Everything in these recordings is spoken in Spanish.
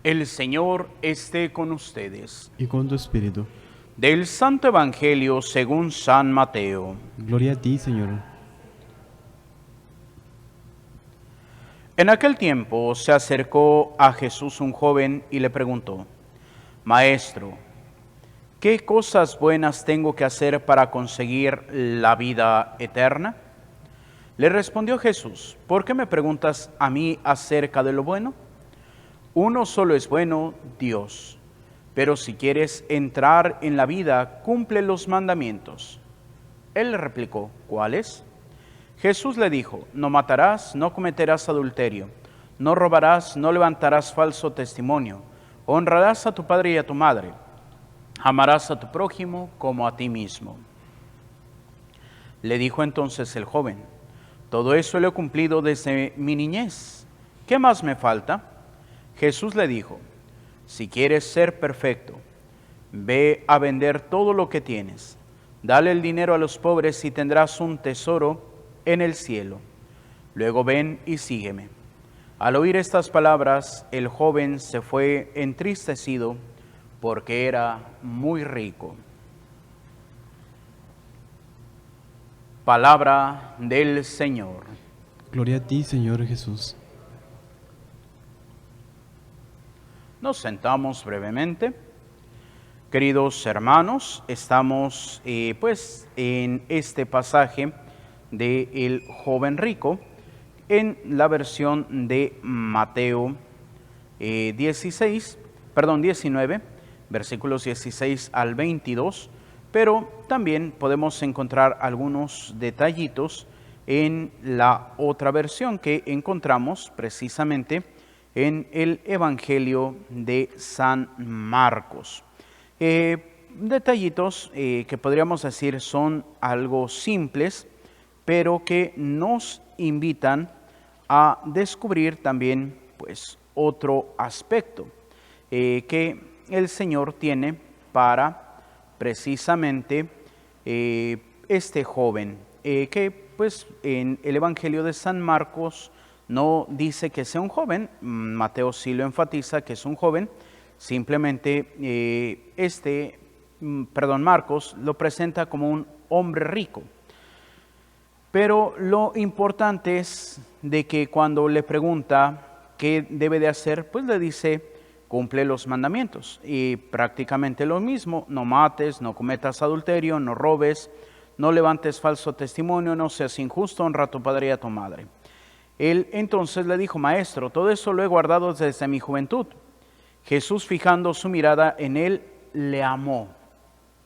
El Señor esté con ustedes. Y con tu espíritu. Del Santo Evangelio según San Mateo. Gloria a ti, Señor. En aquel tiempo se acercó a Jesús un joven y le preguntó: Maestro, ¿qué cosas buenas tengo que hacer para conseguir la vida eterna? Le respondió Jesús: ¿Por qué me preguntas a mí acerca de lo bueno? Uno solo es bueno, Dios. Pero si quieres entrar en la vida, cumple los mandamientos. Él le replicó: ¿Cuáles? Jesús le dijo: No matarás, no cometerás adulterio, no robarás, no levantarás falso testimonio, honrarás a tu padre y a tu madre, amarás a tu prójimo como a ti mismo. Le dijo entonces el joven: Todo eso lo he cumplido desde mi niñez. ¿Qué más me falta? Jesús le dijo: Si quieres ser perfecto, ve a vender todo lo que tienes, dale el dinero a los pobres y tendrás un tesoro en el cielo. Luego ven y sígueme. Al oír estas palabras, el joven se fue entristecido porque era muy rico. Palabra del Señor. Gloria a ti, Señor Jesús. Nos sentamos brevemente. Queridos hermanos, estamos en este pasaje de el joven rico en la versión de Mateo 19, versículos 16 al 22, pero también podemos encontrar algunos detallitos en la otra versión que encontramos precisamente en el Evangelio de San Marcos. Detallitos que podríamos decir son algo simples, pero que nos invitan a descubrir también pues otro aspecto que el Señor tiene para precisamente este joven, que pues en el Evangelio de San Marcos no dice que sea un joven. Mateo sí lo enfatiza que es un joven. Simplemente Marcos lo presenta como un hombre rico. Pero lo importante es de que cuando le pregunta qué debe de hacer, pues le dice: cumple los mandamientos. Y prácticamente lo mismo: no mates, no cometas adulterio, no robes, no levantes falso testimonio, no seas injusto, honra a tu padre y a tu madre. Él entonces le dijo: Maestro, todo eso lo he guardado desde mi juventud. Jesús, fijando su mirada en él, le amó.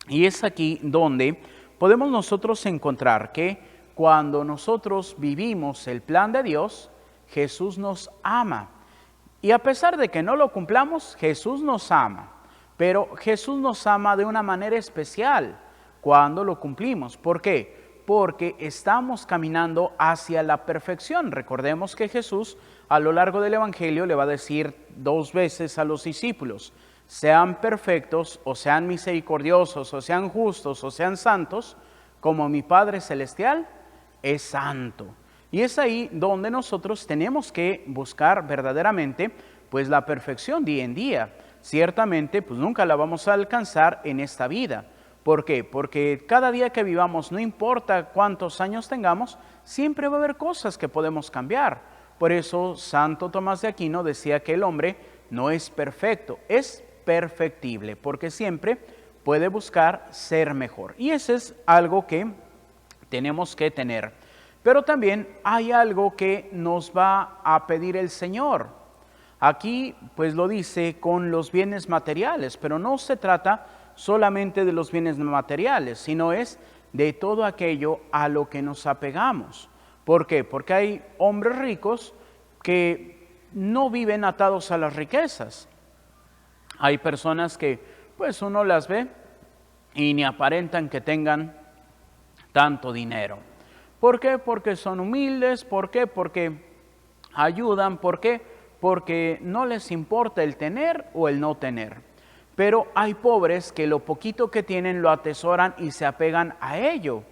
Y es aquí donde podemos nosotros encontrar que cuando nosotros vivimos el plan de Dios, Jesús nos ama. Y a pesar de que no lo cumplamos, Jesús nos ama. Pero Jesús nos ama de una manera especial cuando lo cumplimos. ¿Por qué? Porque estamos caminando hacia la perfección. Recordemos que Jesús a lo largo del Evangelio le va a decir 2 veces a los discípulos: sean perfectos, o sean misericordiosos, o sean justos, o sean santos, como mi Padre Celestial es santo. Y es ahí donde nosotros tenemos que buscar verdaderamente pues la perfección día en día. Ciertamente pues nunca la vamos a alcanzar en esta vida. ¿Por qué? Porque cada día que vivamos, no importa cuántos años tengamos, siempre va a haber cosas que podemos cambiar. Por eso Santo Tomás de Aquino decía que el hombre no es perfecto, es perfectible, porque siempre puede buscar ser mejor. Y eso es algo que tenemos que tener. Pero también hay algo que nos va a pedir el Señor. Aquí pues lo dice con los bienes materiales, pero no se trata solamente de los bienes materiales, sino es de todo aquello a lo que nos apegamos. ¿Por qué? Porque hay hombres ricos que no viven atados a las riquezas. Hay personas que pues uno las ve y ni aparentan que tengan tanto dinero. ¿Por qué? Porque son humildes. ¿Por qué? Porque ayudan. ¿Por qué? Porque no les importa el tener o el no tener. Pero hay pobres que lo poquito que tienen lo atesoran y se apegan a ello.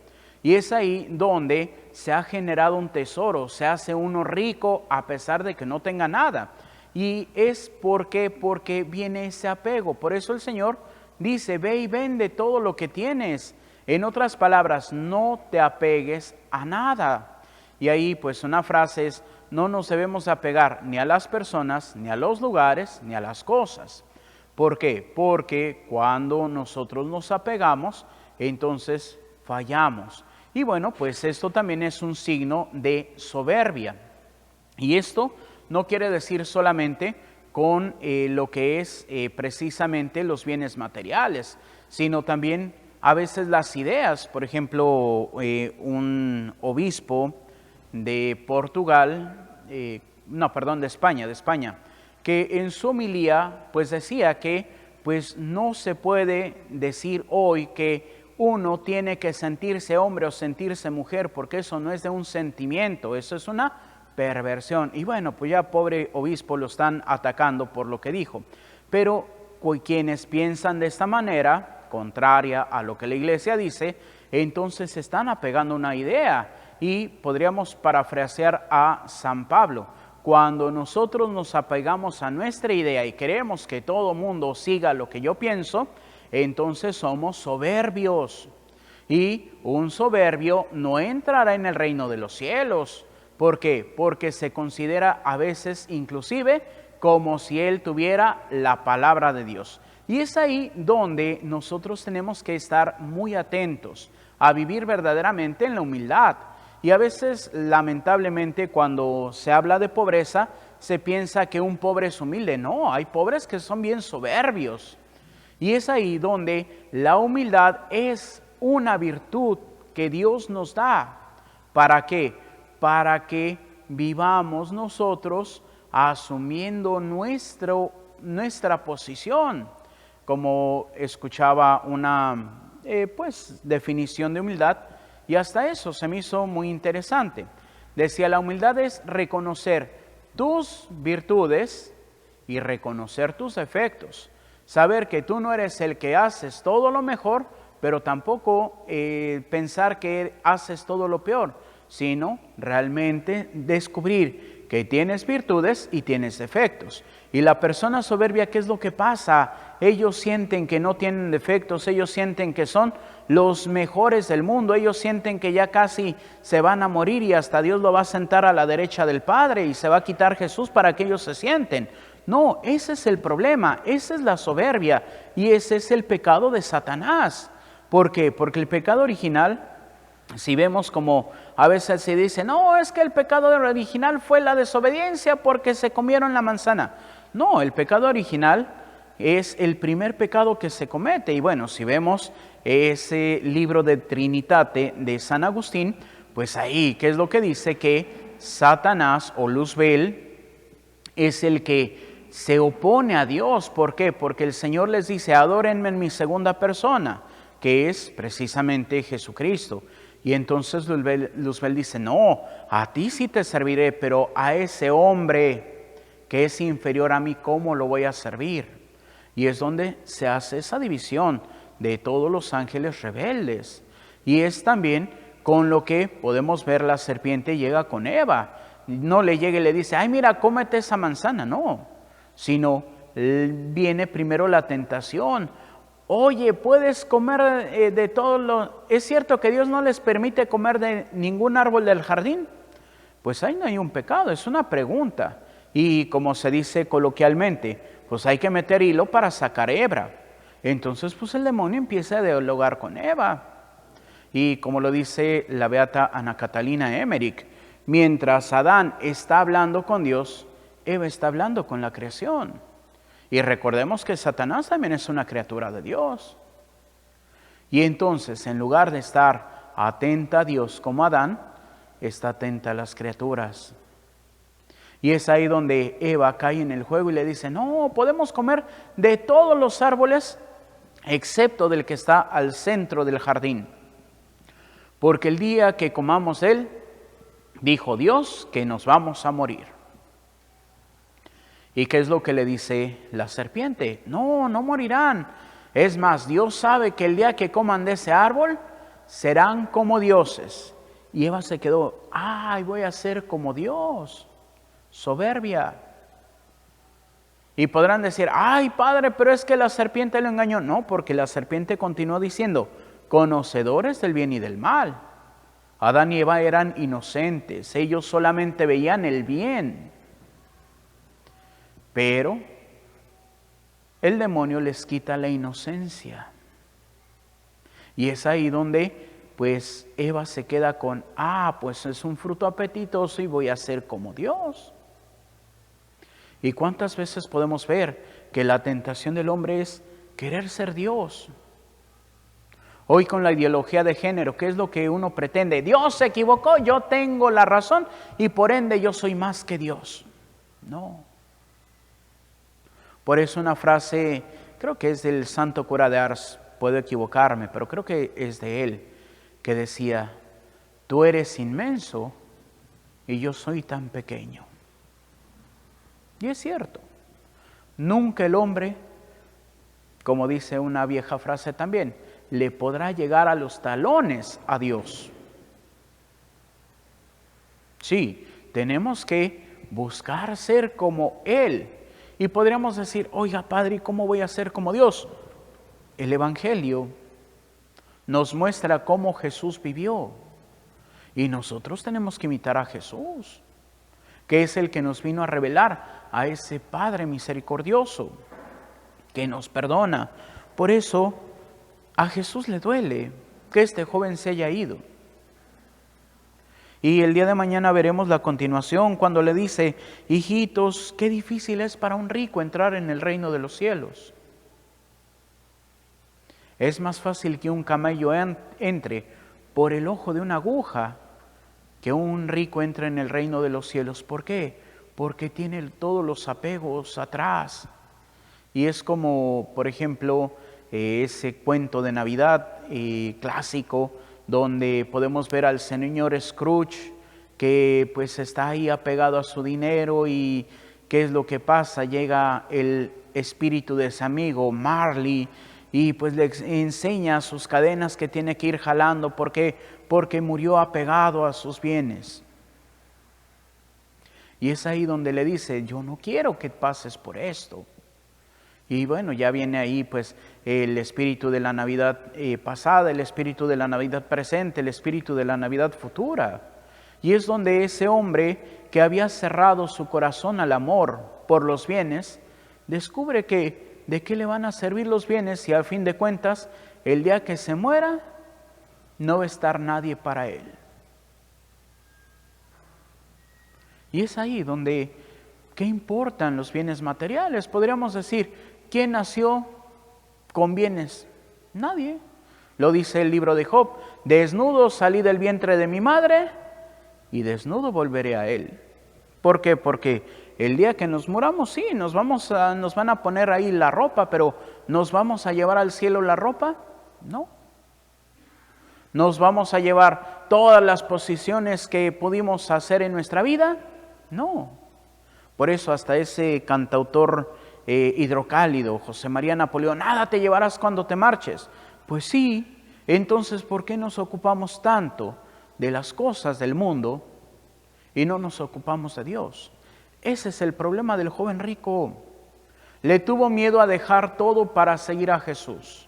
Y es ahí donde se ha generado un tesoro, se hace uno rico a pesar de que no tenga nada. Y es porque viene ese apego. Por eso el Señor dice, ve y vende todo lo que tienes. En otras palabras, no te apegues a nada. Y ahí pues una frase es, no nos debemos apegar ni a las personas, ni a los lugares, ni a las cosas. ¿Por qué? Porque cuando nosotros nos apegamos, entonces fallamos. Y bueno, pues esto también es un signo de soberbia. Y esto no quiere decir solamente con lo que es precisamente los bienes materiales, sino también a veces las ideas. Por ejemplo, un obispo de Portugal, de España, que en su homilía pues decía que pues no se puede decir hoy que uno tiene que sentirse hombre o sentirse mujer, porque eso no es de un sentimiento, eso es una perversión. Y bueno, pues ya pobre obispo lo están atacando por lo que dijo. Pero quienes piensan de esta manera, contraria a lo que la iglesia dice, entonces se están apegando a una idea. Y podríamos parafrasear a San Pablo. Cuando nosotros nos apegamos a nuestra idea y queremos que todo mundo siga lo que yo pienso, entonces somos soberbios. Y un soberbio no entrará en el reino de los cielos. ¿Por qué? Porque se considera a veces inclusive como si él tuviera la palabra de Dios. Y es ahí donde nosotros tenemos que estar muy atentos a vivir verdaderamente en la humildad. Y a veces, lamentablemente, cuando se habla de pobreza, se piensa que un pobre es humilde. No, hay pobres que son bien soberbios. Y es ahí donde la humildad es una virtud que Dios nos da. ¿Para qué? Para que vivamos nosotros asumiendo nuestra posición. Como escuchaba una definición de humildad, y hasta eso se me hizo muy interesante. Decía, la humildad es reconocer tus virtudes y reconocer tus defectos. Saber que tú no eres el que haces todo lo mejor, pero tampoco pensar que haces todo lo peor, sino realmente descubrir que tienes virtudes y tienes defectos. Y la persona soberbia, ¿qué es lo que pasa? Ellos sienten que no tienen defectos, ellos sienten que son los mejores del mundo, ellos sienten que ya casi se van a morir y hasta Dios lo va a sentar a la derecha del Padre y se va a quitar Jesús para que ellos se sienten. No, ese es el problema, esa es la soberbia y ese es el pecado de Satanás. ¿Por qué? Porque el pecado original, si vemos como a veces se dice, no, es que el pecado original fue la desobediencia porque se comieron la manzana. No, el pecado original es el primer pecado que se comete. Y bueno, si vemos ese libro de Trinitate de San Agustín, pues ahí, ¿qué es lo que dice? Que Satanás o Luzbel es el que se opone a Dios. ¿Por qué? Porque el Señor les dice, adórenme en mi segunda persona, que es precisamente Jesucristo. Y entonces Luzbel dice, no, a ti sí te serviré, pero a ese hombre que es inferior a mí, ¿cómo lo voy a servir? Y es donde se hace esa división de todos los ángeles rebeldes. Y es también con lo que podemos ver la serpiente llega con Eva. No le llega y le dice, ay mira, cómete esa manzana, no. Sino viene primero la tentación. Oye, puedes comer de todo lo... ¿Es cierto que Dios no les permite comer de ningún árbol del jardín? Pues ahí no hay un pecado, es una pregunta. Y como se dice coloquialmente, pues hay que meter hilo para sacar hebra. Entonces pues el demonio empieza a dialogar con Eva. Y como lo dice la beata Ana Catalina Emmerich, mientras Adán está hablando con Dios, Eva está hablando con la creación. Y recordemos que Satanás también es una criatura de Dios. Y entonces, en lugar de estar atenta a Dios como Adán, está atenta a las criaturas. Y es ahí donde Eva cae en el juego y le dice, no, podemos comer de todos los árboles, excepto del que está al centro del jardín. Porque el día que comamos él, dijo Dios que nos vamos a morir. ¿Y qué es lo que le dice la serpiente? No, no morirán. Es más, Dios sabe que el día que coman de ese árbol, serán como dioses. Y Eva se quedó, ay, voy a ser como Dios. Soberbia. Y podrán decir, ay padre, pero es que la serpiente lo engañó. No, porque la serpiente continuó diciendo, conocedores del bien y del mal. Adán y Eva eran inocentes, ellos solamente veían el bien. Pero el demonio les quita la inocencia. Y es ahí donde pues Eva se queda con, pues es un fruto apetitoso y voy a ser como Dios. ¿Y cuántas veces podemos ver que la tentación del hombre es querer ser Dios? Hoy con la ideología de género, ¿qué es lo que uno pretende? Dios se equivocó, yo tengo la razón y por ende yo soy más que Dios. No. Por eso una frase, creo que es del santo cura de Ars, puedo equivocarme, pero creo que es de él, que decía, tú eres inmenso y yo soy tan pequeño. Y es cierto, nunca el hombre, como dice una vieja frase también, le podrá llegar a los talones a Dios. Sí, tenemos que buscar ser como Él. Y podríamos decir, oiga Padre, ¿cómo voy a ser como Dios? El Evangelio nos muestra cómo Jesús vivió. Y nosotros tenemos que imitar a Jesús, que es el que nos vino a revelar a ese Padre misericordioso, que nos perdona. Por eso a Jesús le duele que este joven se haya ido. Y el día de mañana veremos la continuación cuando le dice, hijitos, qué difícil es para un rico entrar en el reino de los cielos. Es más fácil que un camello entre por el ojo de una aguja que un rico entre en el reino de los cielos. ¿Por qué? Porque tiene todos los apegos atrás. Y es como, por ejemplo, ese cuento de Navidad clásico, donde podemos ver al señor Scrooge, que pues está ahí apegado a su dinero y ¿qué es lo que pasa? Llega el espíritu de ese amigo, Marley, y pues le enseña sus cadenas que tiene que ir jalando. ¿Por qué? Porque murió apegado a sus bienes. Y es ahí donde le dice, yo no quiero que pases por esto. Y bueno, ya viene ahí pues el espíritu de la Navidad pasada, el espíritu de la Navidad presente, el espíritu de la Navidad futura. Y es donde ese hombre que había cerrado su corazón al amor por los bienes, descubre que ¿de qué le van a servir los bienes si al fin de cuentas el día que se muera no va a estar nadie para él? Y es ahí donde, ¿qué importan los bienes materiales? Podríamos decir, ¿quién nació con bienes? Nadie. Lo dice el libro de Job, desnudo salí del vientre de mi madre y desnudo volveré a él. ¿Por qué? Porque el día que nos muramos, sí, nos van a poner ahí la ropa, pero ¿nos vamos a llevar al cielo la ropa? No. ¿Nos vamos a llevar todas las posiciones que pudimos hacer en nuestra vida? No. Por eso hasta ese cantautor hidrocálido, José María Napoleón, nada te llevarás cuando te marches. Pues sí, entonces ¿por qué nos ocupamos tanto de las cosas del mundo y no nos ocupamos de Dios? Ese es el problema del joven rico. Le tuvo miedo a dejar todo para seguir a Jesús.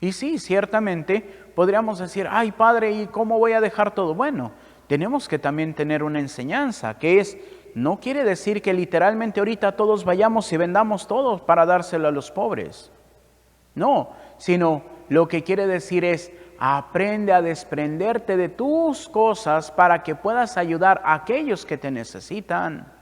Y sí, ciertamente podríamos decir, ay Padre, ¿y cómo voy a dejar todo? Bueno, tenemos que también tener una enseñanza, que es, no quiere decir que literalmente ahorita todos vayamos y vendamos todo para dárselo a los pobres. No, sino lo que quiere decir es, aprende a desprenderte de tus cosas para que puedas ayudar a aquellos que te necesitan.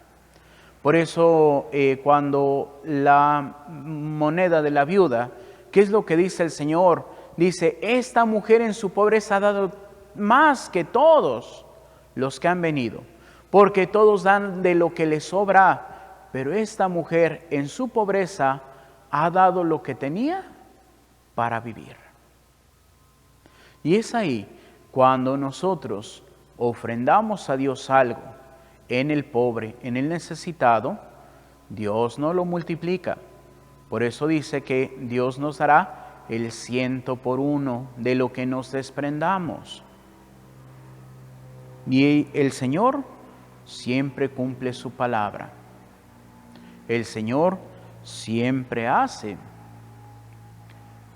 Por eso cuando la moneda de la viuda, ¿qué es lo que dice el Señor? Dice, esta mujer en su pobreza ha dado más que todos los que han venido, porque todos dan de lo que les sobra, pero esta mujer en su pobreza ha dado lo que tenía para vivir. Y es ahí cuando nosotros ofrendamos a Dios algo en el pobre, en el necesitado, Dios no lo multiplica. Por eso dice que Dios nos dará el 100 por 1 de lo que nos desprendamos. Y el Señor siempre cumple su palabra. El Señor siempre hace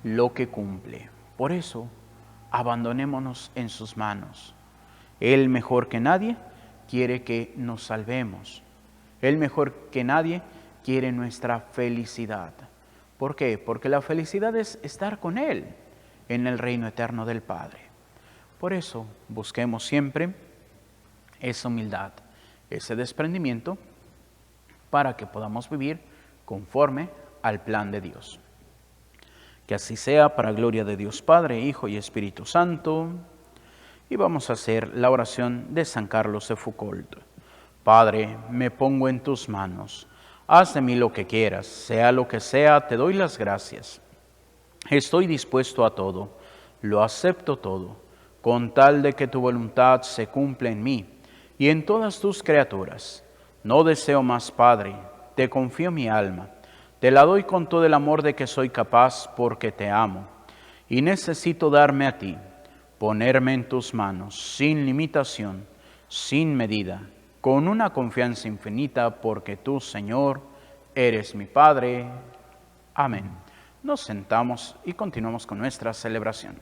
lo que cumple. Por eso, abandonémonos en sus manos. Él mejor que nadie quiere que nos salvemos. Él mejor que nadie quiere nuestra felicidad. ¿Por qué? Porque la felicidad es estar con Él en el reino eterno del Padre. Por eso busquemos siempre esa humildad, ese desprendimiento, para que podamos vivir conforme al plan de Dios. Que así sea, para gloria de Dios Padre, Hijo y Espíritu Santo. Y vamos a hacer la oración de San Carlos de Foucault. Padre, me pongo en tus manos. Haz de mí lo que quieras, sea lo que sea, te doy las gracias. Estoy dispuesto a todo, lo acepto todo, con tal de que tu voluntad se cumpla en mí y en todas tus criaturas. No deseo más, Padre, te confío mi alma, te la doy con todo el amor de que soy capaz porque te amo, y necesito darme a ti, ponerme en tus manos, sin limitación, sin medida, con una confianza infinita, porque tú, Señor, eres mi Padre. Amén. Nos sentamos y continuamos con nuestra celebración.